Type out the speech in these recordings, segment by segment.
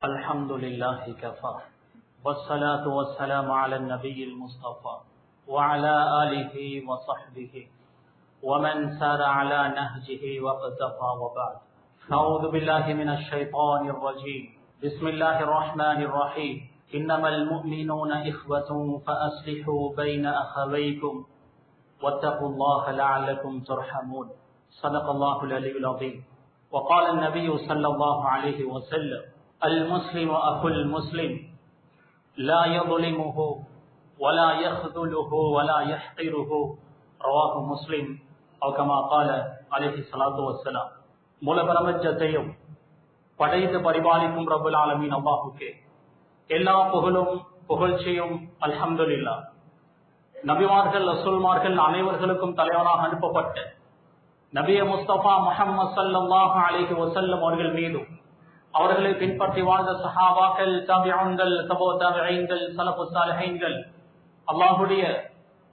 الحمد لله كفى والصلاة والسلام على النبي المصطفى وعلى آله وصحبه ومن سار على نهجه واقتفى وبعد. أعوذ بالله من الشيطان الرجيم. بسم الله الرحمن الرحيم. إنما المؤمنون إخوة فأصلحوا بين أخويكم واتقوا الله لعلكم ترحمون. صدق الله العلي العظيم. وقال النبي صلى الله عليه وسلم: المسلم أخو المسلم لا يظلمه ولا يخذله ولا يحقره. رواه مسلم. أو كما قال عليه الصلاة والسلام. மூல பிரபஞ்சத்தையும் படைத்து பரிபாலிக்கும் ரப்பல் ஆலமீன் அல்லாஹ்வுக்கே எல்லா புகழும் புகழ்ச்சியும் அல்ஹம்துலில்லாஹ். நபிமார்கள் ரசூல்மார்கள் அனைவர்களுக்கும் தலைவராக அனுப்பப்பட்ட நபிய முஸ்தபா முஹம்மது ஸல்லல்லாஹு அலைஹி வஸல்லம் அவர்கள் மீதும் அவர்களை பின்பற்றி வாழ்ந்த சஹாபாக்கள், தாபிஊன்கள், தபூ தாபிஈன்கள், ஸலஃபுஸ் ஸாலிஹீன்கள், அல்லாஹ்வுடைய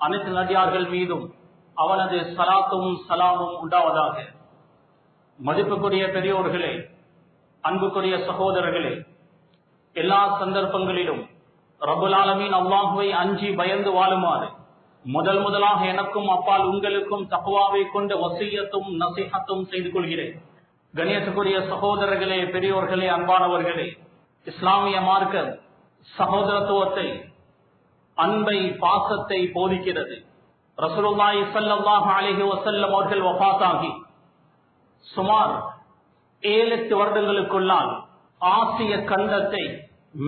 அனைத்து நடிகார்கள் மீதும் அவனது ஸலாத்தும் ஸலாமும் உண்டாவதாக. மதிப்புக்குரிய பெரியோர்களே, அன்புக்குரிய சகோதரர்களே, எல்லா சந்தர்ப்பங்களிலும் ரப்பல் ஆலமீன் அல்லாஹ்வை அஞ்சி பயந்து வாழுமாறு முதலாக எனக்கும் அப்பால் உங்களுக்கும் தக்வாவை கொண்ட வசியத்தும் நசீஹத்தும் செய்து கொள்கிறேன். கண்ணியத்துக்குரிய சகோதரர்களே, பெரியோர்களே, அன்பானவர்களே, இஸ்லாமிய மார்க்கம் சகோதரத்துவத்தை, அன்பை, பாசத்தை போதிக்கிறது. ரசூலுல்லாஹி ஸல்லல்லாஹு அலைஹி வஸல்லம் அவர்கள் வஃபாத்தாகி சுமார் 7-8 வருடங்களுக்குள்ளால் ஆசிய கண்டத்தை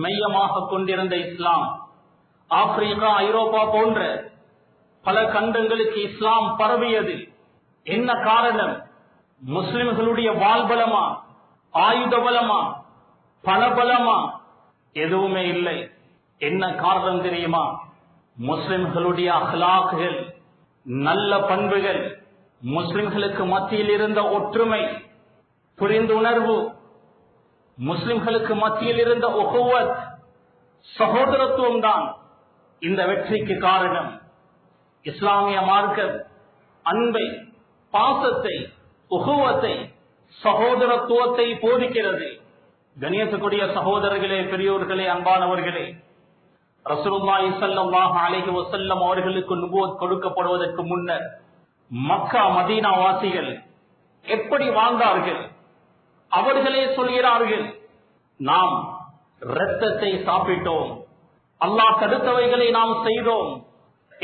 மையமாக கொண்டிருந்த இஸ்லாம் ஆப்பிரிக்கா, ஐரோப்பா போன்ற பல கண்டங்களுக்கு இஸ்லாம் பரவியது. என்ன காரணம்? முஸ்லிம்களுடைய வாழ்பலமா, ஆயுத பலமா, பணபலமா? எதுவுமே இல்லை. என்ன காரணம் தெரியுமா? முஸ்லிம்களுடைய அஹ்லாக்குகள், நல்ல பண்புகள், முஸ்லிம்களுக்கு மத்தியில் இருந்த ஒற்றுமை, புரிந்துணர்வு, முஸ்லிம்களுக்கு மத்தியில் இருந்த உஹுவத், சகோதரத்துவம் தான் இந்த வெற்றிக்கு காரணம். இஸ்லாமிய மார்க்கம் அன்பை, பாசத்தை, உஹுவத்தை, சகோதரத்துவத்தை போதிக்கிறது. கண்ணியத்துக்குரிய சகோதரர்களே, பெரியோர்களே, அன்பானவர்களே, ரசூலுல்லாஹி ஸல்லல்லாஹு அலைஹி வஸல்லம் அவர்களுக்கு நுபுவத் கொடுக்கப்படுவதற்கு முன்னர் மக்கா, மதீனா வாசிகள் எப்படி வாழ்ந்தார்கள்? அவர்களே சொல்கிறார்கள், நாம் இரத்தத்தை சாப்பிட்டோம், அல்லாஹ் தடுத்தவைகளை நாம் செய்தோம்,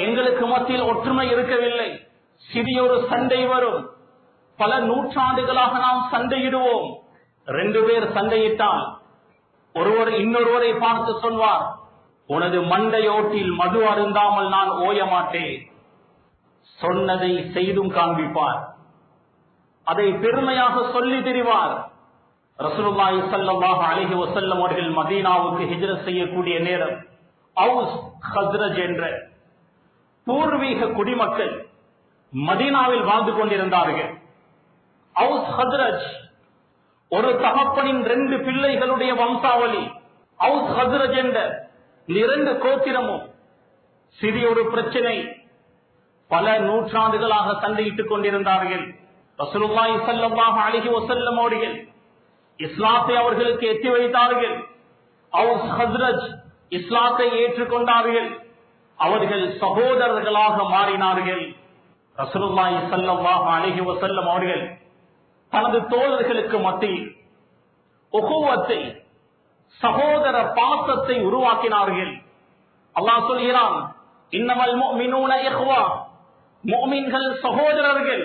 எங்களுக்கு மத்தியில் ஒற்றுமை இருக்கவில்லை. சிறியொரு சண்டை வரும், பல நூற்றாண்டுகளாக நாம் சண்டையிடுவோம். 2 பேர் சண்டையிட்டால் ஒருவர் இன்னொருவரை பார்த்து சொல்வார், உனது மண்டையோட்டில் மது அருந்தாமல் நான் ஓய மாட்டேன். சொன்னதை செய்தும் காண்பிப்பார், அதை பெருமையாக சொல்லி திரிவார். ரசூலுல்லாஹி ஸல்லல்லாஹு அலைஹி வஸல்லம் அவர்கள் மதீனாவுக்கு ஹிஜ்ரத் செய்யக்கூடிய நேரம் அவுஸ் ஹஸ்ரஜ் என்ற பூர்வீக குடிமக்கள் மதீனாவில் வாழ்ந்து கொண்டிருந்தார்கள். அவுஸ் ஹஸ்ரஜ் ஒரு தகப்பனின் 2 பிள்ளைகளுடைய வம்சாவளி. அவுஸ் ஹஸ்ரஜ் என்ற 2 கோத்திரமும் சிறிய ஒரு பிரச்சனை, பல நூற்றாண்டுகளாக சண்டையிட்டுக் கொண்டிருந்தார்கள். ரசூலுல்லாஹி ஸல்லல்லாஹு அலைஹி வஸல்லம் அவர்கள் இஸ்லாத்தை அவர்களுக்கு எத்தி வைத்தார்கள். அவுஸ் ஹஸ்ரஜ் இஸ்லாத்தை ஏற்றுக்கொண்டார்கள். அவர்கள் சகோதரர்களாக மாறினார்கள். ரசூலுல்லாஹி ஸல்லல்லாஹு அலைஹி வஸல்லம் அவர்கள் தனது தோழர்களுக்கு மத்தியில் உஹுவத்தை, சகோதர பாசத்தை உருவாக்கினார்கள். அல்லாஹ் சொல்கிறான், இன்னமல் முஃமினூன இஹ்வா, முஃமின்கள் சகோதரர்கள்.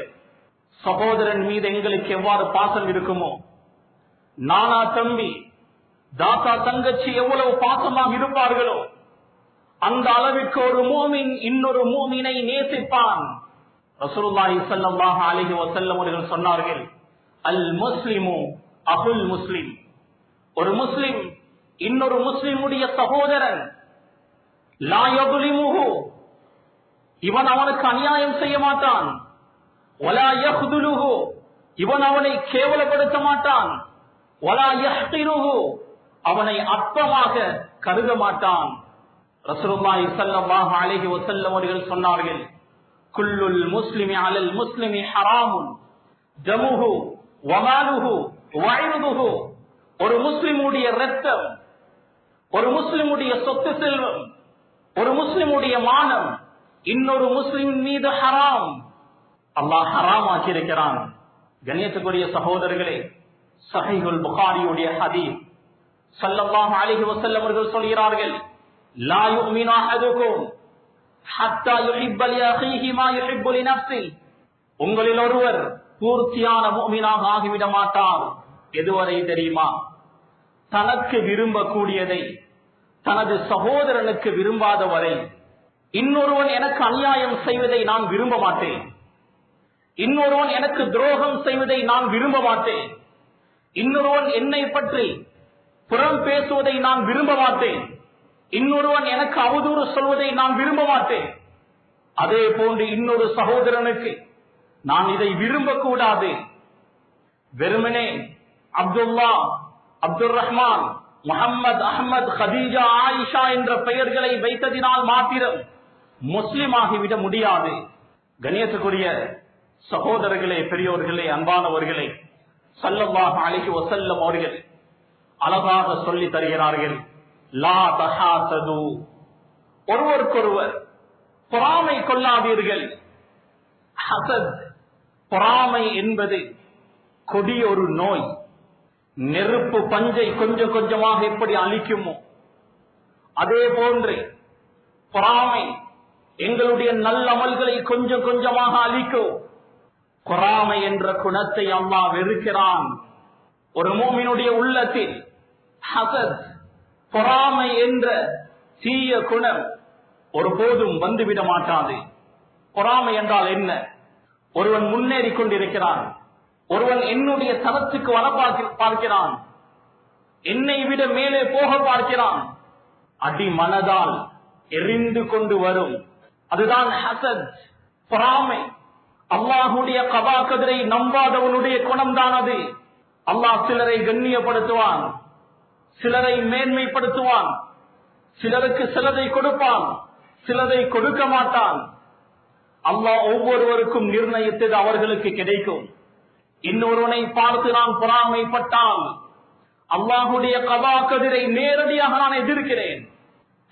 சகோதரன் மீது எங்களுக்கு எவ்வாறு பாசம் இருக்குமோ, நானா தம்பி, தாத்தா தங்கச்சி எவ்வளவு பாசமாக இருப்பார்களோ அந்த அளவிற்கு ஒரு மூமின் இன்னொரு மூமினை நேசிப்பான். ரசூலுல்லாஹி ஸல்லல்லாஹு அலைஹி வஸல்லம் அவர்கள் சொன்னார்கள், அல் முஸ்லிமு அஹுல் முஸ்லிம், ஒரு முஸ்லிம் இன்னொரு முஸ்லிமுடைய சகோதரன். லா யظلمஹு, இவன் அவனுக்கு அநியாயம் செய்ய மாட்டான். வலா யஹ்துலுஹு, இவன் அவனை கேவலப்படுத்த மாட்டான். வலா யஹ்கிருஹு, அவனை அற்பமாக கருத மாட்டான். ரசூலுல்லாஹி ஸல்லல்லாஹு அலைஹி வஸல்லம் அவர்கள் சொன்னார்கள், குல்லுல் முஸ்லிமி அலல் முஸ்லிமி ஹராமுன் தமுஹு வமாலுஹு வஇர்துஹு. ஒரு முஸ்லிமுடைய இரத்தம், ஒரு முஸ்லிமுடைய சொத்து செல்வம், ஒரு முஸ்லிமுடைய மானம் இன்னொரு முஸ்லிம் மீது ஹராம். அல்லாஹ் ஹராம் ஆக்கியிருக்கிறான். கண்ணியத்துக்குரிய சகோதரர்களே, ஸஹீஹுல் புகாரியுடைய ஹதீஸ், ஸல்லல்லாஹு அலைஹி வஸல்லம் அவர்கள் சொல்கிறார்கள், லா யுமினு அஹதுக்கும் ஹத்தா யுஹிப்ப லி அஹீஹி மா யுஹிப்பு லி நஃப்ஸிஹி. உங்களில் ஒருவர் பூர்த்தியான முஃமினாக ஆகிவிட மாட்டார். எதுவரை தெரியுமா? தனக்கு விரும்பக்கூடியதை தனது சகோதரனுக்கு விரும்பாத வரை. இன்னொருவன் எனக்கு அநியாயம் செய்வதை நான் விரும்ப மாட்டேன். இன்னொருவன் எனக்கு துரோகம் செய்வதை நான் விரும்ப மாட்டேன். இன்னொருவன் என்னை பற்றி புறம் பேசுவதை நான் விரும்ப மாட்டேன். இன்னொருவன் எனக்கு அவதூறு சொல்வதை நான் விரும்ப மாட்டேன். அதே போன்று இன்னொரு சகோதரனுக்கு நான் இதை விரும்பக்கூடாது. வெறுமனே அப்துல்லா, அப்துல் ரஹ்மான், முஹம்மது, அஹ்மத், ஹதீஜா, ஆயிஷா என்ற பெயர்களை வைத்ததினால் மாத்திரம் முஸ்லிம் ஆகிவிட முடியாது. கண்ணியத்துக்குரிய சகோதரர்களே, பெரியோர்களே, அன்பானவர்களே, ஸல்லல்லாஹு அலைஹி வஸல்லம் அவர்கள் அழகாக சொல்லி தருகிறார்கள், லா தஹாசது, ஒருவருக்கொருவர் பொறாமை கொள்ளாதீர்கள். ஹசத், பொறாமை என்பது கொடிய ஒரு நோய். நெருப்பு பஞ்சை கொஞ்சம் கொஞ்சமாக எப்படி அழிக்குமோ அதே போன்று பொறாமை எங்களுடைய நல்ல அமல்களை கொஞ்சம் கொஞ்சமாக அழிக்கும். பொறாமை என்ற குணத்தை அல்லாஹ் வெறுக்கிறான். ஒரு மூமினுடைய உள்ளத்தில் ஹசத், பொறாமை என்ற தீய குணம் ஒருபோதும் வந்துவிட மாட்டாது. பொறாமை என்றால் என்ன? ஒருவன் முன்னேறி கொண்டிருக்கிறான், ஒருவன் என்னுடைய தரத்துக்கு வர பார்க்கிறான், என்னை விட மேலே போக பார்க்கிறான், அடி மனதால் எரிந்து கொண்டு வரும். அதுதான் ஹசத், பொறாமை. அல்லாஹுடைய கபா கதிரை நம்பாதவனுடைய குணம்தான் அது. அல்லாஹ் சிலரை கண்ணியப்படுத்துவான், சிலரை மேன்மைப்படுத்துவான், சிலருக்கு சிலதை கொடுப்பான், சிலதை கொடுக்க மாட்டான். அல்லாஹ் ஒவ்வொருவருக்கும் நிர்ணயித்தது அவர்களுக்கு கிடைக்கும். இன்னொருவனை பார்த்து நான் பொறாமைப்பட்டால் அல்லாஹுடைய கபா கதிரை நேரடியாக நான் எதிர்க்கிறேன்.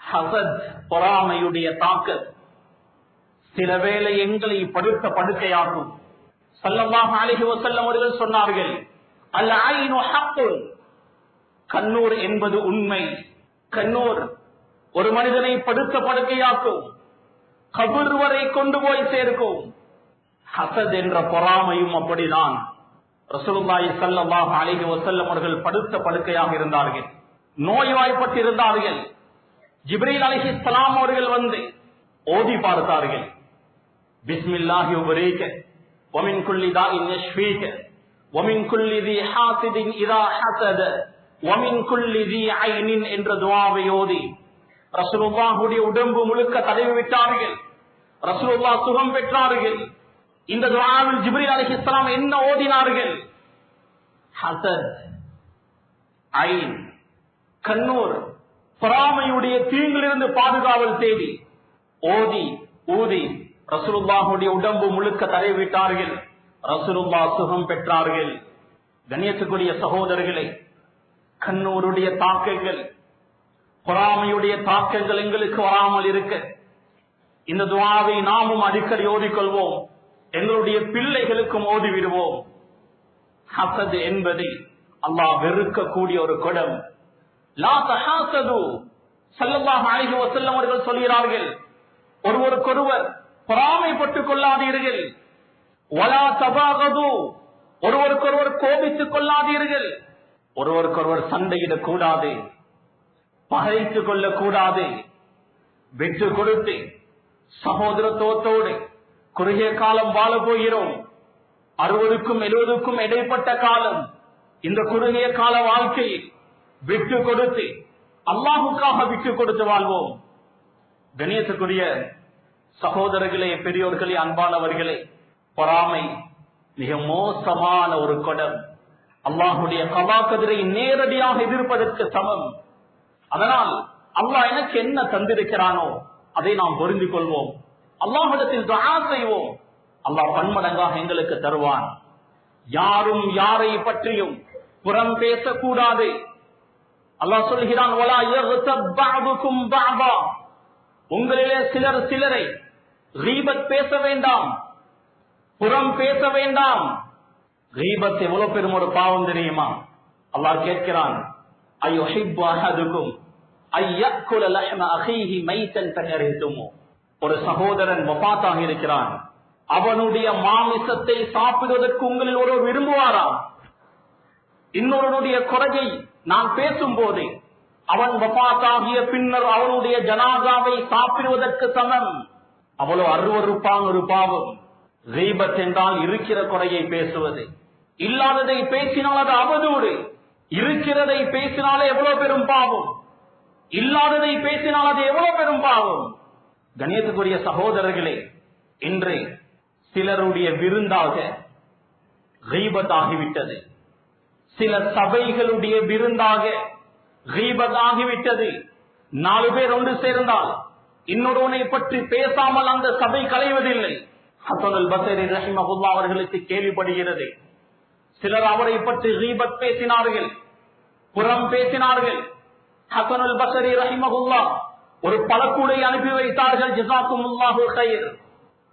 ஹசத், பொறாமையுடைய தாக்கத் சில வேளை எங்களை படுத்த படுக்கையாகும். ஸல்லல்லாஹு அலைஹி வஸல்லம் அவர்கள் சொன்னார்கள், அல் ஐனு ஹக்குன், கண்ணூர் என்பது உண்மை. கண்ணூர் ஒரு மனிதனை படுத்த படுக்கையாக்கும், கபர் வரை கொண்டு போய் சேர்க்கும். ஹசத் என்ற பொறாமையும் அப்படிதான். ரசூலுல்லாஹி ஸல்லல்லாஹு அலைஹி வஸல்லம் அவர்கள் படுத்த படுக்கையாக இருந்தார்கள், நோய்வாய்ப்பட்டிருந்தார்கள். ஜிப்ரீல் அலைஹிஸ்ஸலாம் அவர்கள் வந்து ஓதி பார்த்தார்கள், பிஸ்மில்லாஹி வபரக வமின் குல்லி தாஇன் யஷ்ஃபீக வமின் குல்லி தி ஹாசிதின் இதா ஹஸத வமின் குல்லி தி ஐனின் என்ற துஆவை ஓதி ரசூலுல்லாஹுடைய உடம்பு முழுக்க தடவி விட்டார்கள். ரசூலுல்லாஹ் சுகம் பெற்றார்கள். இந்த துஆவில் ஜிப்ரீல் அலைஹிஸ்ஸலாம் என்ன ஓதினார்கள்? ஹஸத், ஐன், கண்ணூர், பொறாமையுடைய தீங்கிலிருந்து பாதுகாவல் தேடி ஓதி ஊதி ரசூலுல்லாஹுடைய உடம்பு முழுக்க தடவி விட்டார்கள். ரசூலுல்லாஹ் சுகம் பெற்றார்கள். கண்ணியத்துக்குரிய சகோதரர்களே, கண்ணூருடைய தாக்கங்கள், பொறாமையுடைய தாக்கங்கள் எங்களுக்கு வராமல் இருக்க இந்த துஆவை நாமும் அடிக்கடி ஓதிக்கொள்வோம், எங்களுடைய பிள்ளைகளுக்கும் ஓதிவிடுவோம். ஹசத் என்பதை அல்லாஹ் வெறுக்கக்கூடிய ஒரு குணம். லா தஹாசது, ஸல்லல்லாஹு அலைஹி வஸல்லம் அவர்கள் சொல்கிறார்கள், ஒருவருக்கொருவர் பொறாமைப்பட்டுக் கொள்ளாதீர்கள். வலா தபாகது, ஒருவருக்கொருவர் கோபித்துக் கொள்ளாதீர்கள். ஒருவருக்கொருவர் சண்டையிடக் கூடாது, பகைத்துக் கொள்ளக்கூடாது. விட்டு கொடுத்து சகோதரத்துவத்தோடு குறுகிய காலம் வாழ போகிறோம். 60க்கும் 70க்கும் இடைப்பட்ட காலம். இந்த குறுகிய கால வாழ்க்கையில் விட்டு கொடுத்து அல்லாஹுக்காக விட்டு கொடுத்து வாழ்வோம். கண்ணியத்துக்குரிய சகோதரர்களே, பெரியோர்களே, அன்பானவர்களே, பொறாமை மிக மோசமான ஒரு குணம். அல்லாஹுடைய கபா கதிரை நேரடியாக எதிர்ப்பதற்கு சமம். அதனால் அல்லாஹ் எனக்கு என்ன தந்திருக்கிறானோ அதை நாம் புரிந்து கொள்வோம், அல்லாஹ்விடத்தில் துஆ செய்வோம். அல்லாஹ் பன்மடங்காக எங்களுக்கு தருவான். யாரும் யாரை பற்றியும் புறம் பேசக்கூடாது. அல்லாஹ் சொல்கிறான், வலா யக்தப் பஅதுகும் பஅதா, உங்களிலே சிலர் சிலரை கீபத் பேச வேண்டாம், புறம் பேச வேண்டாம். கீபத் எவ்வளவு பெரும் ஒரு பாவம் தெரியுமா? அல்லாஹ் கேட்கிறான், அய்யுஹிப்பு அஹதுகும் அய்யக்குல லஹ்ம அஹீஹி மைத்தன் ஃபகரிஹ்துமு. ஒரு சகோதரன் வஃபாத்தாக இருக்கிறான், அவனுடைய மாமிசத்தை சாப்பிடுவதற்கு உங்களில் ஒருவர் விரும்புவாரா? இன்னொருடைய குறையை நான் பேசும் போது அவன் வஃபாத்தாகிய பின்னர் அவனுடைய ஜனாசாவை சாப்பிடுவதற்கு சமம். அவ்வளவு அருவருப்பான ஒரு பாவம். கீபத் என்றால் இருக்கிற குறையை பேசுவது. இல்லாததை பேசினால் அது அவதூறு. இருக்கிறதை பேசினாலே எவ்வளவு பெரும் பாவம், இல்லாததை பேசினால் அது எவ்வளவு பெரும் பாவம். கண்ணியத்துக்குரிய சகோதரர்களே, இன்று சிலருடைய விருந்தாக கீபத் ஆகிவிட்டது. சில சபைகளுடைய விருந்தாக கீபத் ஆகிவிட்டது. 4 பேர் ஒன்று சேர்ந்தால் இன்னொருவனை பற்றி பேசாமல் அந்த சபை களைவதில்லை. ஹசன் அல் பஸரி ரஹிமஹுல்லாஹ் அவர்களுக்கு கேள்விப்படுகிறது, சிலர் அவரை பற்றி கீபத் பேசினார்கள், புறம் பேசினார்கள். ஹசன் அல் பஸரி ரஹிமஹுல்லாஹ் ஒரு பழக்கூடை அனுப்பி வைத்தார்கள். ஜஸாக்குமுல்லாஹு கைர்,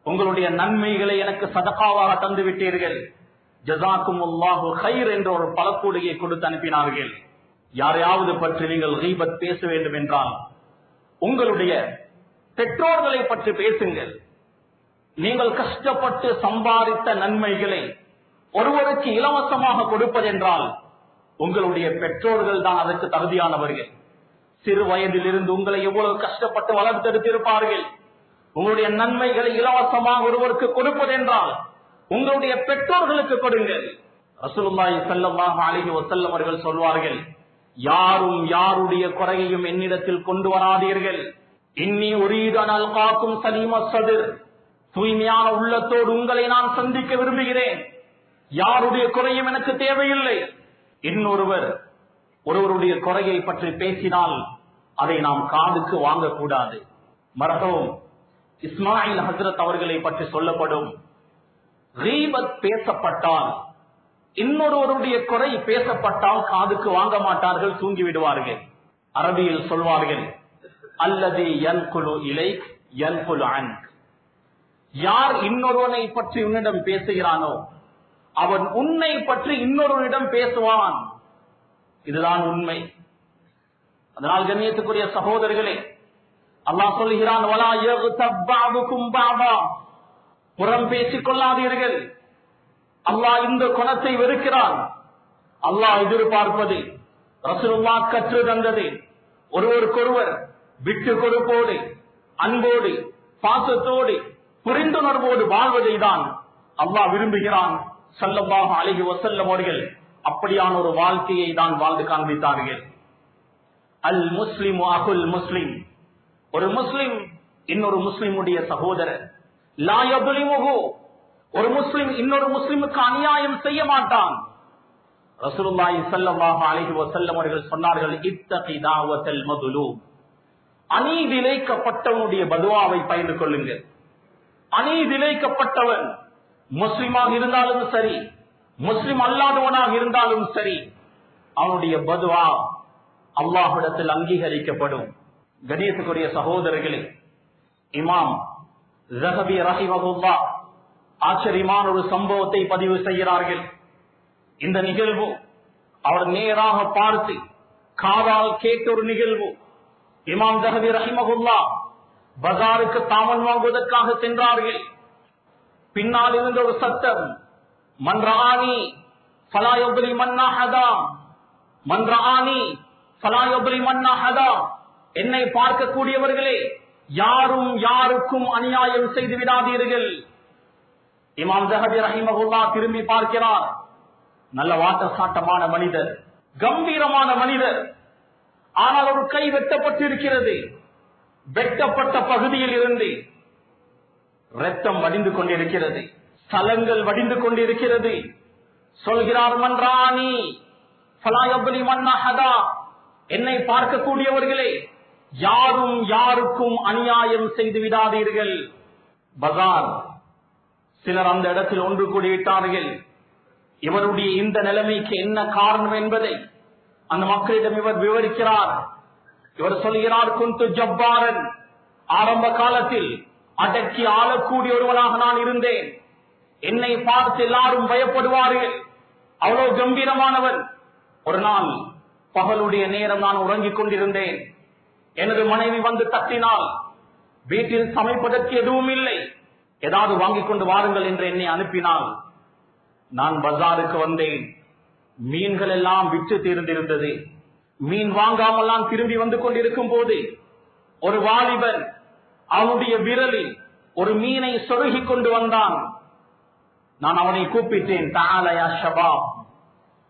உங்களுடைய நன்மைகளை எனக்கு சதகாவாக தந்து விட்டீர்கள், ஜஸாக்குமுல்லாஹு கைர் என்ற ஒரு பழக்கூடையை கொடுத்து அனுப்பினார்கள். யாரையாவது பற்றி நீங்கள் கீபத் பேச வேண்டும் என்றால் உங்களுடைய பெற்றோர்களை பற்றி பேசுங்கள். நீங்கள் கஷ்டப்பட்டு சம்பாதித்த நன்மைகளை ஒருவருக்கு இலவசமாக கொடுப்பதென்றால் உங்களுடைய பெற்றோர்கள் தான் அதற்கு தகுதியானவர்கள். சிறு வயதிலிருந்து உங்களை எவ்வளவு கஷ்டப்பட்டு வளர்த்தெடுத்திருப்பார்கள். உங்களுடைய நன்மைகளை இலவசமாக ஒருவருக்கு கொடுப்பதென்றால் உங்களுடைய பெற்றோர்களுக்கு கொடுங்கள். ரசூலுல்லாஹி ஸல்லல்லாஹு அலைஹி வஸல்லம் அவர்கள் சொல்வார்கள், யாரும் யாருடைய குறையையும் என்னிடத்தில் கொண்டு வராதீர்கள். இன்னி உரீது அன் அல்காக்கும் சலீம ஸத்ர், தூய்மையான உள்ளத்தோடு உங்களை நான் சந்திக்க விரும்புகிறேன். யாருடைய குறையும் எனக்கு தேவையில்லை. இன்னொருவர் ஒருவருடைய குறையை பற்றி பேசினால் அதை நாம் காதுக்கு வாங்கக்கூடாது. மரஹூம் இஸ்மாயில் ஹஸ்ரத் அவர்களை பற்றி சொல்லப்படும், கீபத் பேசப்பட்டால், இன்னொருவருடைய குறை பேசப்பட்டால் காதுக்கு வாங்க மாட்டார்கள், தூங்கி விடுவார்கள். அரபியில் சொல்வார்கள், அல்லதி யன்குலு இலைக் யன்குலு அன்க், யார் இன்னொருவனை பற்றி உன்னிடம் பேசுகிறானோ அவன் உன்னை பற்றி இன்னொருவனிடம் பேசுவான். இதுதான் உண்மை. அதனால் கண்ணியத்துக்குரிய சகோதரர்களே, அல்லாஹ் சொல்கிறான், வலா யக்தப் பஅதுகும் பஅதா, புறம் பேசிக் கொள்ளாதீர்கள். அல்லாஹ் இந்த குணத்தை வெறுக்கிறான். அல்லாஹ் எதிர்பார்ப்பது, ரசூலுல்லாஹ் கற்று தந்தது, ஒருவருக்கொருவர் விட்டு கொடுப்போடு, அன்போடு, பாசத்தோடு, புரிந்துணர்வோடு வாழ்வதை தான் அல்லாஹ் விரும்புகிறான். ஸல்லல்லாஹு அலைஹி வஸல்லம் அவர்கள் அப்படியான ஒரு வாழ்க்கையை தான் வாழ்ந்து காண்பித்தார்கள். அல் முஸ்லிமு அகுல் முஸ்லிம், ஒரு முஸ்லிம் இன்னொரு முஸ்லிமுடைய சகோதரர். லா யظلمஹு, ஒரு முஸ்லிம் இன்னொரு முஸ்லிமுக்கு அநியாயம் செய்ய மாட்டான். ரசூலுல்லாஹி ஸல்லல்லாஹு அலைஹி வஸல்லம் அவர்கள் சொன்னார்கள், இத்தகி தாவத்தல் மதுலூம், அநீதிழைக்கப்பட்டவனுடைய பதுவாவை பயந்து கொள்ளுங்கள். அநீதிழைக்கப்பட்டவன் முஸ்லிமாக இருந்தாலும் சரி, முஸ்லிம் அல்லாதவனாக இருந்தாலும் சரி, அவனுடைய பதுவா அல்லாஹ்விடத்தில் அங்கீகரிக்கப்படும். கணியத்துக்குரிய சகோதரர்களே, இமாம் ஸஹபி ரஹிமஹுல்லாஹ் ஆச்சரியமான ஒரு சம்பவத்தை பதிவு செய்கிறார்கள். இந்த நிகழ்வு அவர் நேராக பார்த்து காதால் கேட்ட ஒரு நிகழ்வு. இமாம் ஸஹபி ரஹிமஹுல்லாஹ் பஜாருக்கு தாமன் வாங்குவதற்காக சென்றார்கள். பின்னால் இருந்த ஒரு சத்தம், மன் ரஆனி ஃபலா யظلمن அஹதா, மன் ரஆனி ஃபலா யظلمن அஹதா, என்னை பார்க்கக்கூடியவர்களே யாரும் யாருக்கும் அநியாயம் செய்து விடாதீர்கள். இமாம் ஸஹபி ரஹிமஹுல்லாஹ் திரும்பி பார்க்கிறார். நல்ல வாட்டசாட்டமான மனிதர், கம்பீரமான மனிதர். ஆனால் ஒரு கை வெட்டப்பட்டிருக்கிறது. வெட்டப்பட்ட பகுதியில் இருந்து ரத்தம் வடிந்து கொண்டிருக்கிறது, சலங்கள் வடிந்து கொண்டிருக்கிறது. சொல்கிறார், மன்றானி ஃபலா யظلمن அஹதா, என்னை பார்க்கக்கூடியவர்களே யாரும் யாருக்கும் அநியாயம் செய்து விடாதீர்கள். பஜார், சிலர் அந்த இடத்தில் ஒன்று கூடிவிட்டார்கள். இவருடைய இந்த நிலைமைக்கு என்ன காரணம் என்பதை அந்த மக்களிடம் இவர் விவரிக்கிறார். இவர் சொல்கிறார், குந்து ஜப்பாரன், ஆரம்ப காலத்தில் அடக்கி ஆளக்கூடிய ஒருவனாக நான் இருந்தேன். என்னை பார்த்து எல்லாரும் பயப்படுவார்கள், அவ்வளவு கம்பீரமானவன். ஒரு நாள் பகலுடைய நேரம் நான் உறங்கிக் கொண்டிருந்தேன். எனது மனைவி வந்து தட்டினால் வீட்டில் சமைப்பதற்கு எதுவும் இல்லை, ஏதாவது வாங்கிக் கொண்டு வாருங்கள் என்று என்னை அனுப்பினால் நான் பஜாருக்கு வந்தேன். மீன்கள் எல்லாம் விற்று தீர்ந்திருந்தது. மீன் வாங்காமல் நான் திரும்பி வந்து கொண்டிருக்கும் போது ஒரு வாலிபன் அவனுடைய விரலில் ஒரு மீனை சொருகிக் கொண்டு வந்தான். நான் அவனை கூப்பிட்டேன், தஆலா ஷபாப்,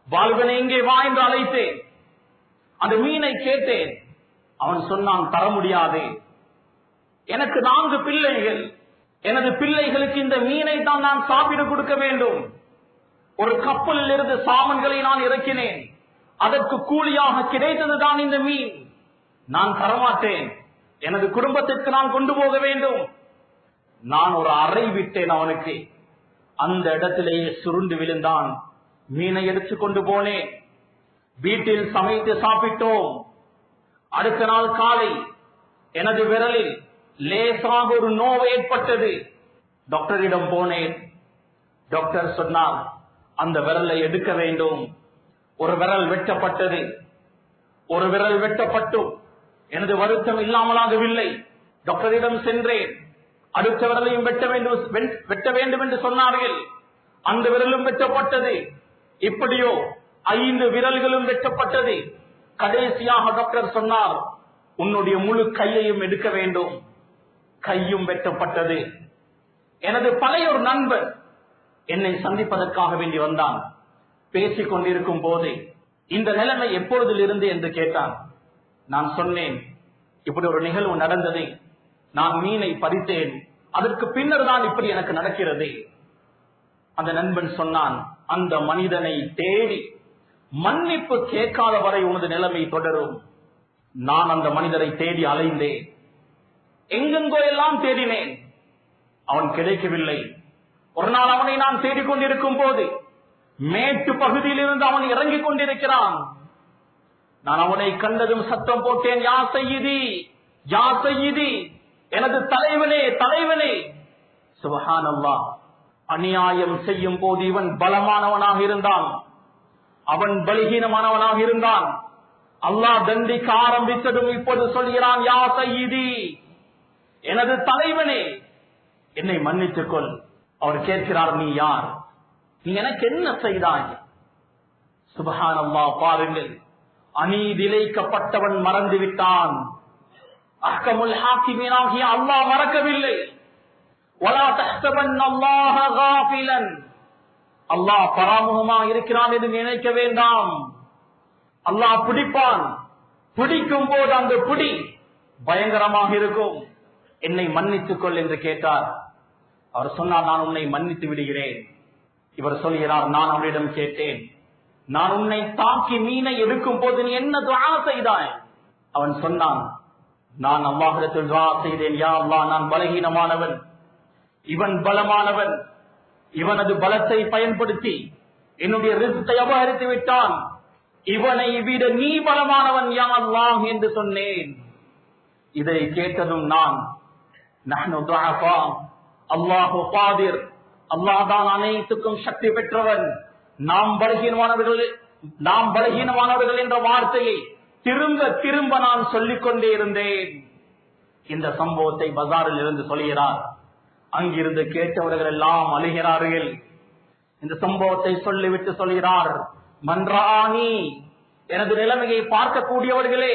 வாலிபனை இங்கே வா என்று அழைத்தேன். அந்த மீனை கேட்டேன். அவன் சொன்னான், தர முடியாது, எனக்கு 4 பிள்ளைகள், எனது பிள்ளைகளுக்கு இந்த மீனை தான் நான் சாப்பிட கொடுக்க வேண்டும். ஒரு கப்பலில் இருந்து சாமான்களை நான் இறக்கினேன், அதற்கு கூலியாக கிடைத்ததுதான் இந்த மீன். நான் தரமாட்டேன், எனது குடும்பத்திற்கு நான் கொண்டு போக வேண்டும். நான் ஒரு அறை விட்டேன் அவனுக்கு. அந்த இடத்திலேயே சுருண்டு விழுந்தான். மீனை எடுத்து கொண்டு போனேன். வீட்டில் சமைத்து சாப்பிட்டோம். அடுத்த நாள் காலை எனது விரலில் லேசாக ஒரு நோவு ஏற்பட்டது. டாக்டரிடம் போனேன். டாக்டர் சொன்னார், அந்த விரலை எடுக்க வேண்டும். ஒரு விரல் வெட்டப்பட்டது. ஒரு விரல் வெட்டப்பட்டும் எனது வருத்தம் இல்லாமலாகவில்லை. டாக்டரிடம் சென்றேன். அடுத்த விரலையும் வெட்ட வேண்டும் என்று சொன்னார்கள். அந்த விரலும் வெட்டப்பட்டது. இப்படியோ 5 விரல்களும் வெட்டப்பட்டது. கடைசியாக டாக்டர் சொன்னார், உன்னுடைய முழு கையையும் எடுக்க வேண்டும். கையும் வெட்டப்பட்டது. எனது பழைய ஒரு நண்பர் என்னை சந்திப்பதற்காக வேண்டி வந்தான். பேசிக் கொண்டிருக்கும் போது இந்த நிலைமை எப்பொழுதிலிருந்து என்று கேட்டான். நான் சொன்னேன், இப்படி ஒரு நிகழ்வு நடந்தது, நான் மீனை பறித்தேன், அதற்கு பின்னர் தான் இப்படி எனக்கு நடக்கிறது. அந்த நண்பன் சொன்னான், அந்த மனிதனை தேடி மன்னிப்பு கேட்காத வரை உனது நிலைமை தொடரும். நான் அந்த மனிதரை தேடி அலைந்தேன், எங்கெங்கோ எல்லாம் தேடினேன், அவன் கிடைக்கவில்லை. ஒரு நாள் அவனை நான் தேடிக்கொண்டிருக்கும் போது மேட்டு பகுதியில் இருந்து அவன் இறங்கிக் கொண்டிருக்கிறான். நான் அவனை கண்டதும் சத்தம் போட்டேன், யா சய்யிதி, யா சய்யிதி, எனது தலைவனே, தலைவனே. சுப்ஹானல்லாஹ், அநியாயம் செய்யும் போது இவன் பலமானவனாக இருந்தான், அவன் பலகீனமானவனாக இருந்தான். அல்லாஹ் தண்டிக்க ஆரம்பித்ததும் இப்போது சொல்கிறான், யா சய்யிதி, எனது தலைவனே, என்னை மன்னித்துக் கொள். அவர் கேட்கிறார், நீ யார், நீ எனக்கு என்ன செய்தாய்? சுப்ஹானல்லாஹ், பாருங்கள், அநீதிழைக்கப்பட்டவன் மறந்து விட்டான். அஹ்கமுல் ஹாக்கிமீனாகிய அல்லாஹ் மறக்கவில்லை. வலா தஹ்சபன் அல்லாஹ காஃபிலன், அல்லாஹ் பராமுகமாக இருக்கிறான் என்று நினைக்க வேண்டாம். அல்லாஹ் பிடிப்பான். பிடிக்கும் போது அந்த பிடி பயங்கரமாக இருக்கும். என்னை மன்னித்துக் கொள் என்று கேட்டார். அவர் சொன்னார், நான் உன்னை மன்னித்து விடுகிறேன். இவர் சொல்கிறார், நான் அவரிடம் கேட்டேன், நான் உன்னை தாக்கி மீனை எடுக்கும் போது நீ என்ன துஆ செய்தாய்? அவன் சொன்னான், நான் அல்லாஹ்விடத்தில் துஆ செய்தேன், யா அல்லாஹ், நான் பலகீனமானவன், இவன் பலமானவன், இவனது பலத்தை பயன்படுத்தி என்னுடைய ரிஸ்கை அபகரித்து விட்டான், இவனை விட நீ பலமானவன் யா அல்லாஹ் என்று சொன்னேன். இதை கேட்டதும் நான், நஹ்னு துஆஃபா, அல்லாஹு காதிர், அல்லாஹ் தான் அனைத்துக்கும் சக்தி பெற்றவன், நாம் பலகீனமானவர்கள் என்ற வார்த்தையை திரும்ப திரும்ப நான் சொல்லிக் கொண்டே இருந்தேன். இந்த சம்பவத்தை பஜாரில் இருந்து சொல்கிறார். அங்கிருந்து கேட்டவர்கள் எல்லாம் அழுகிறார்கள். இந்த சம்பவத்தை சொல்லிவிட்டு சொல்கிறார், மன்றானி, எனது நிலைமையை பார்க்கக்கூடியவர்களே,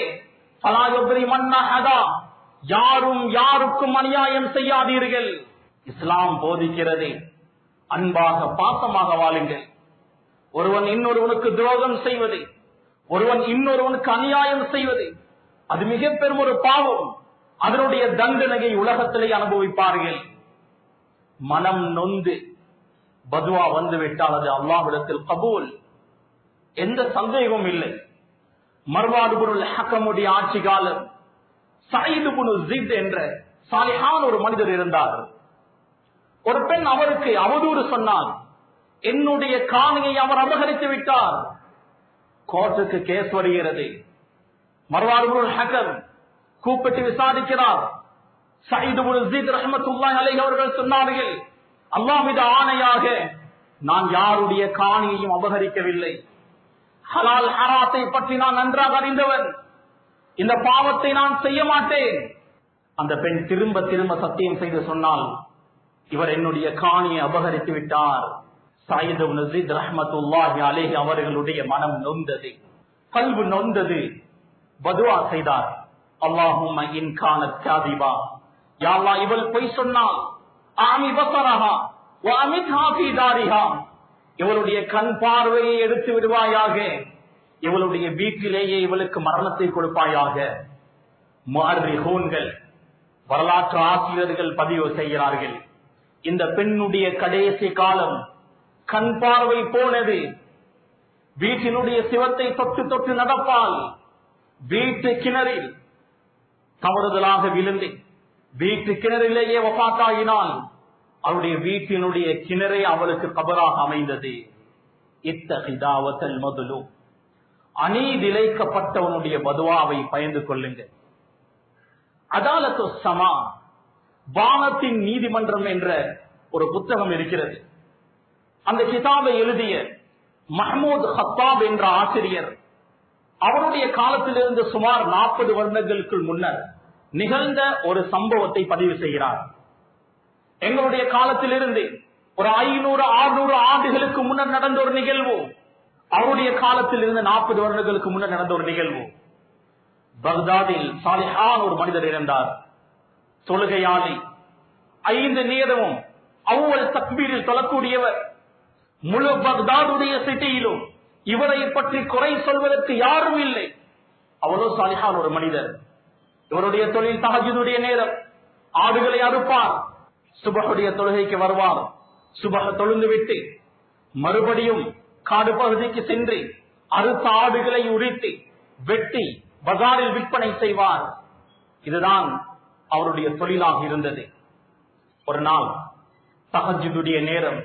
ஃபலா யுக்ரி மன்னஹதா, யாரும் யாருக்கும் அநியாயம் செய்யாதீர்கள். இஸ்லாம் போதிக்கிறது, அன்பாக பாசமாக வாழுங்கள். ஒருவன் இன்னொருவனுக்கு துரோகம் செய்வது, ஒருவன் இன்னொருவனுக்கு அநியாயம் செய்வது, அது மிக பெரும் ஒரு பாவம். அதனுடைய தண்டனையை உலகத்திலே அனுபவிப்பார்கள். மனம் நொந்து பதுவா வந்துவிட்டால் அது அல்லாஹ்விடத்தில் கபூல், எந்த சந்தேகமும் இல்லை. மர்வான் இப்னுல் ஹக்கமுடைய ஆட்சி காலம், சயீத் இப்னு ஸித் என்ற சாலிஹான் ஒரு மனிதர் இருந்தார். ஒரு பெண் அவருக்கு அவதூறு சொன்னார், என்னுடைய காணியை அவர் அபகரித்து விட்டார். கோர்ட்டுக்கு கேஸ் வருகிறது. மர்வான் இப்னுல் ஹக்கம் கூப்பிட்டு விசாரிக்கிறார். சயீத் இப்னு ஸீத் ரஹ்மத்துல்லாஹி அலைஹி அவர்கள் சொன்னார்கள், அல்லாஹ் மீது ஆணையாக நான் யாருடைய காணியையும் அபகரிக்கவில்லை. ஹலால் ஹராத்தை பற்றி நான் நன்றாக அறிந்தவன். இந்த பாவத்தை நான் செய்ய மாட்டேன். அந்த பெண் திரும்ப திரும்ப சத்தியம் செய்து சொன்னால், இவர் என்னுடைய காணியை அபகரித்து விட்டார். சயீத் இப்னு ஸீத் ரஹ்மத்துல்லாஹி அலைஹி அவர்களுடைய மனம் நொந்தது, கல்பு நொந்தது. பதுவா செய்தார், அல்லாஹும்ம இன் கானத் காதிபா, யா அல்லாஹ் இவள் பொய் சொன்னால் ஆமி பஸரஹா வ அமித்ஹா ஃபீ தாரிஹா, இவளுடைய கண் பார்வையை எடுத்து விடுவாயாக, இவளுடைய வீட்டிலேயே இவளுக்கு மரணத்தை கொடுப்பாயாக. முஅர்ரிஹூன்கள் வரலாற்று ஆசிரியர்கள் பதிவு செய்கிறார்கள், இந்த பெண்ணுடைய கடைசி காலம் கண் பார்வை போனது. வீட்டினுடைய சிவத்தை தொட்டு தொட்டு நடப்பால் வீட்டு கிணறில் தவறுதலாக விழுந்து வீட்டு கிணறிலேயே வஃபாத்தாயினால் அவருடைய வீட்டினுடைய கிணறே அவளுக்கு கபராக அமைந்தது. இத்தஹிதாவத்தல் மதுலு, அநீதிழைக்கப்பட்டவனுடைய பதுவாவை பயந்து கொள்ளுங்கள். அதாலத்து ஸமா, வானத்தின் நீதிமன்றம் என்ற ஒரு புத்தகம் இருக்கிறது. அந்த கிதாபை எழுதிய மஹ்மூத் ஹத்தாப் என்ற ஆசிரியர் அவருடைய காலத்திலிருந்து சுமார் 40 வருடங்களுக்கு முன்னர் நிகழ்ந்த ஒரு சம்பவத்தை பதிவு செய்கிறார். எங்களுடைய காலத்திலிருந்து ஒரு 500-600 ஆண்டுகளுக்கு முன்னர் நடந்த ஒரு நிகழ்வு, அவருடைய காலத்தில் இருந்து 40 வருடங்களுக்கு முன்னர் நடந்த ஒரு நிகழ்வு. பக்தாதில் சாலிஹான் ஒரு மனிதர் இருந்தார், தொழுகையாளி, 5 நேரமும் அவ்வளவு தக்பீரில் தொழக்கூடியவர். முழு பக்தாதுடைய சிட்டியிலும் இவரை பற்றி குறை சொல்வதற்கு யாரும் இல்லை. அவ்வளவு சாலிஹான் ஒரு மனிதர். இவருடைய தொழில் தஹஜ்ஜுடைய நேரம், ஆடுகளை அறுப்பார். சுபஹுடைய தொழுகைக்கு வருவார். சுபஹ தொழுந்து விட்டு மறுபடியும் காடு பகுதிக்கு சென்று அறுத்த ஆடுகளை உரித்து வெட்டி பஜாரில் விற்பனை செய்வார். இதுதான் அவருடைய தொழிலாக இருந்தது. ஒரு நாள் தஹஜ்ஜுடைய நேரம்,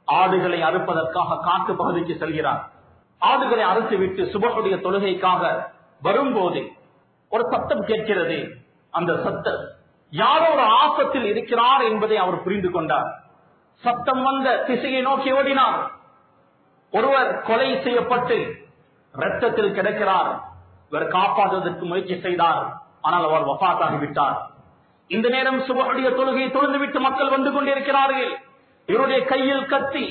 ஆடுகளை அறுப்பதற்காக காட்டு பகுதிக்கு செல்கிறார். ஆடுகளை அறுத்து விட்டு சுபஹுடைய தொழுகைக்காக வரும்போது ஒரு சத்தம் கேட்கிறது. அந்த சத்தம் யாரோ ஒரு ஆபத்தில் இருக்கிறார் என்பதை அவர் புரிந்து கொண்டார். சத்தம் வந்த திசையை நோக்கி ஓடினார். ஒருவர் கொலை செய்யப்பட்டு இரத்தத்தில் கிடக்கிறார். இவர் காப்பாற்றுவதற்கு முயற்சி செய்தார், ஆனால் அவர் வஃபாத்தாகிவிட்டார். இந்த நேரம் சுபஹுடைய தொழுகையை தொழுந்துவிட்டு மக்கள் வந்து கொண்டிருக்கிறார்கள். இவருடைய கையில் கத்தி,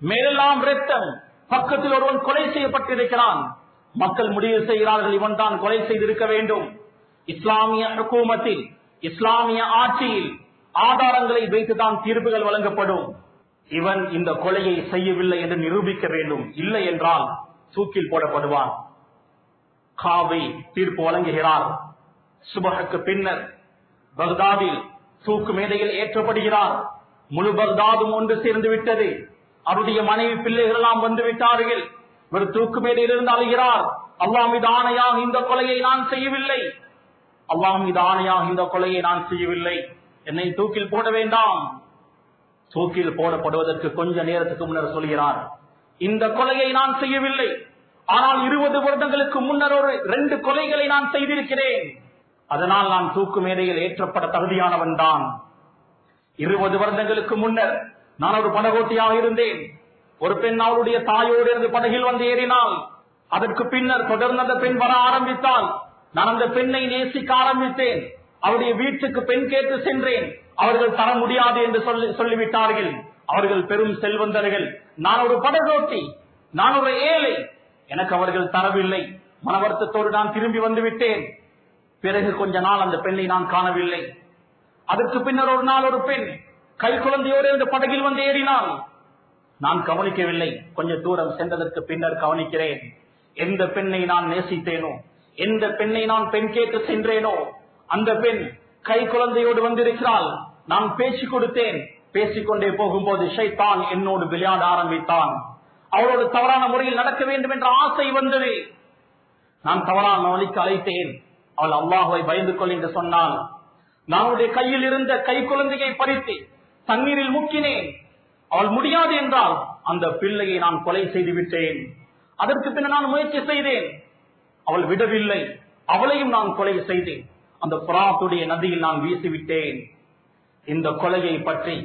மேலெல்லாம் இரத்தம், பக்கத்தில் ஒருவன் கொலை செய்யப்பட்டிருக்கிறான். மக்கள் முடிவு செய்கிறார்கள், இவன் தான் கொலை செய்திருக்க வேண்டும். இஸ்லாமிய ஹுகூமத்தில், இஸ்லாமிய ஆட்சியில் ஆதாரங்களை வைத்துதான் தீர்ப்புகள் வழங்கப்படும். இவன் இந்த கொலையை செய்யவில்லை என்று நிரூபிக்க வேண்டும், இல்லை என்றால் தூக்கில் போடப்படுவான். காவி தீர்ப்பு வழங்குகிறார். சுபஹுக்கு பின்னர் பக்தாதில் தூக்கு மேடையில் ஏற்றப்படுகிறார். முழு பக்தாதும் ஒன்று சேர்ந்து விட்டது. அவருடைய மனைவி பிள்ளைகள் எல்லாம் வந்து விட்டார்கள். இவர் தூக்கு மேடையில் இருந்து அழுகிறார், அல்லாஹ் மீது ஆணையாக இந்த கொலையை நான் செய்யவில்லை, அல்லாஹ் மீது ஆணையாக இந்த கொலையை நான் செய்யவில்லை, என்னை தூக்கில் போட வேண்டாம். தூக்கில் போடப்படுவதற்கு கொஞ்ச நேரத்துக்கு முன்னர் சொல்கிறார், இந்த கொலையை நான் செய்யவில்லை, ஆனால் 20 வருடங்களுக்கு முன்னர் ஒரு 2 கொலைகளை நான் செய்திருக்கிறேன், அதனால் நான் தூக்கு மேடையில் ஏற்றப்பட தகுதியானவன் தான். 20 வருடங்களுக்கு முன்னர் நான் ஒரு படகோட்டியாக இருந்தேன். ஒரு பெண் அவருடைய தாயோடு இருந்து படகில் வந்து ஏறினால், அதற்கு பின்னர் தொடர்ந்து அந்த பெண் வர ஆரம்பித்தால், நான் அந்த பெண்ணை நேசிக்க ஆரம்பித்தேன். அவருடைய வீட்டுக்கு பெண் கேட்டு சென்றேன். அவர்கள் தர முடியாது என்று சொல்லிவிட்டார்கள். அவர்கள் பெரும் செல்வந்தர்கள், நான் ஒரு படகோட்டி, நான் ஒரு ஏழை, எனக்கு அவர்கள் தரவில்லை. மனவருத்தத்தோடு நான் திரும்பி வந்து விட்டேன். பிறகு கொஞ்ச நாள் அந்த பெண்ணை நான் காணவில்லை. அதற்கு பின்னர் ஒரு நாள் ஒரு பெண் கை குழந்தையோடு இந்த படகில் வந்து ஏறினால், நான் கவனிக்கவில்லை. கொஞ்ச தூரம் சென்றதற்கு பின்னர் கவனிக்கிறேன். எந்த பெண்ணை நான் நேசித்தேனோ, எந்த பெண்ணை நான் பெண் கேட்டு சென்றேனோ, அந்த பெண் கை குழந்தையோடு வந்திருக்கிறாள். நான் பேச்சு கொடுத்தேன். பேசிக்கொண்டே போகும்போது ஷைத்தான் என்னோடு விளையாட ஆரம்பித்தான். அவரோடு தவறான முறையில் நடக்க வேண்டும் என்ற ஆசை வந்தது. நான் தவறான வழிக்கு அழைத்தேன். அவள் அல்லாஹ்வை பயந்து கொள் என்று சொன்னாள். நான் அவருடைய கையில் இருந்த கை குழந்தையை பறித்து தண்ணீரில் முக்கினேன். அவள் முடியாது என்றால் அந்த பிள்ளையை நான் கொலை செய்து விட்டேன். அதற்கு பின்னர் நான் முயற்சி செய்தேன், அவள் விடவில்லை, அவளையும் நான் கொலை செய்தேன், அந்த புராத்துடைய நதியில் நான் வீசிவிட்டேன். இந்த கொலையை பற்றி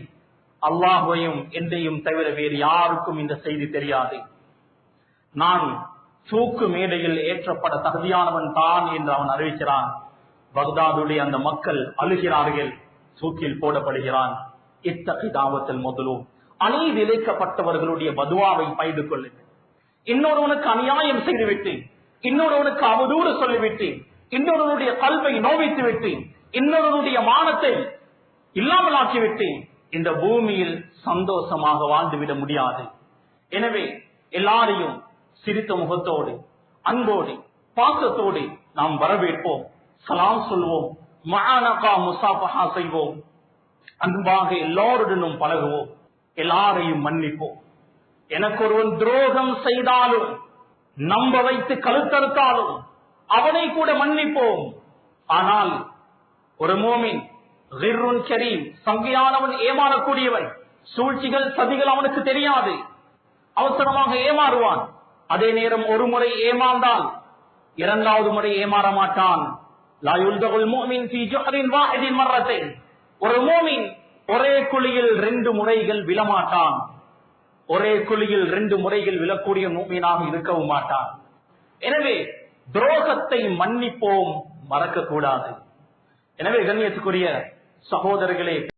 அல்லாஹ்வையும் என்னையும் தவிர வேறு யாருக்கும் இந்த செய்தி தெரியாது. நான் தூக்கு மேடையில் ஏற்றப்பட தகுதியானவன் தான் என்று அவன் அறிவிக்கிறான். பக்தாதுடைய அந்த மக்கள் அழுகிறார்கள், தூக்கில் போடப்படுகிறான். இத்தகைய தாவத்தில் முதலும் அநீதி இழைக்கப்பட்டவர்களுடைய பதுவாவை பயிது கொள்ளுங்கள். இன்னொருவனுக்கு அநியாயம் செய்துவிட்டு, இன்னொருவனுக்கு அவதூறு சொல்லிவிட்டு, இன்னொருவனுடைய கல்வை நோவித்து விட்டு, இன்னொருவனுடைய மானத்தை இல்லாமல் ஆக்கிவிட்டு இந்த பூமியில் சந்தோஷமாக வாழ்ந்துவிட முடியாது. எனவே எல்லாரையும் சிரித்த முகத்தோடு, அன்போடு, பாசத்தோடு நாம் வரவேற்போம், சலாம் சொல்வோம், மஆனகா முசாஃபஹா செய்வோம், அன்பாக எல்லோருடனும் பழகுவோம், எல்லாரையும் மன்னிப்போம். எனக்கு ஒருவன் துரோகம் செய்தாலும், நம்ப வைத்து கழுத்தறுத்தாலும் அவனை கூட மன்னிப்போம். ஆனால் ஒரு மோமின் கிர்ருன் கரீம், சங்கையானவன், ஏமாறக்கூடியவன், சூழ்ச்சிகள் சதிகள் அவனுக்கு தெரியாது, அவசரமாக ஏமாறுவான். அதே நேரம் ஒரு முறை ஏமாந்தால் இரண்டாவது முறை ஏமாற மாட்டான். லா யுல்தகுல் முஃமின் ஃபீ ஜுஹரின் வாஹிதின் மர்ரத்தைன், ஒரு மோமின் ஒரே குழியில் 2 முறைகள் விழமாட்டான். ஒரே குழியில் 2 முறைகள் விழக்கூடிய முஃமினாக இருக்கவும் மாட்டான். எனவே துரோகத்தை மன்னிப்போம், மறக்க கூடாது. எனவே கண்ணியத்துக்குரிய சகோதரர்களே,